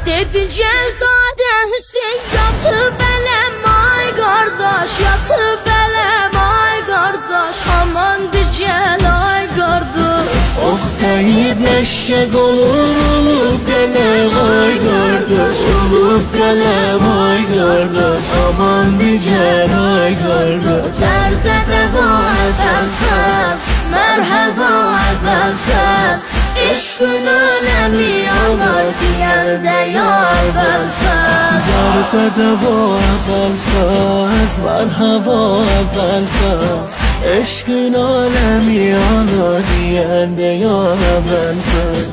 Dedi gel Dadə Hüseyn yatıb ələm ay qardaş, yatıb ələm ay qardaş, amandı gəl ay qardaş. Oktayıb eşek olup gelem ay kardeş, olup gelem ay kardeş, aman diyecek ay kardeş. Dərdə dəva əvvəlfəz, mərhəba əvvəlfəz, eşqün öləmi yanar deyəndə yar bəlfəz. Dərdə dəva əvvəlfəz, mərhəba əvvəlfəz, eşqin alemi yanar deyəndə yar bəlfəz.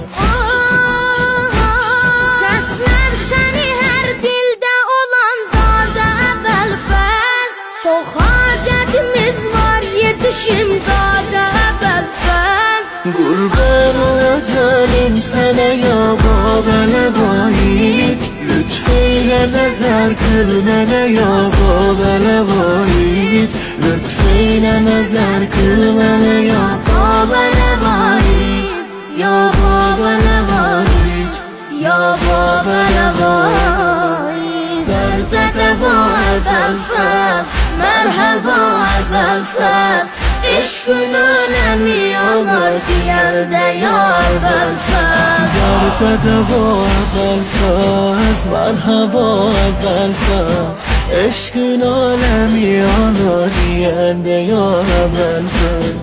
Səslər səni hər dildə olan Dadə əvvəlfəz, çox hacətimiz var yetişim Dadə əvvəlfəz. Qurban olacağım sənə ya Babələ vahid, lütfeyle nəzər kıl mənə ya Babələ vahid, lütfeyle nəzər kıl mənə ya Babələ vahid, ya Babələ vahid, ya Babələ vahid. Dərdə dəva əvvəlfəz, mərhəba əvvəlfəz, eşqün öləmi yanar deyəndə yar bəlfəz. Dərdə dəva əvvəlfəz, mərhəba əvvəlfəz, eşqin alemi yanar deyəndə yar bəlfəz.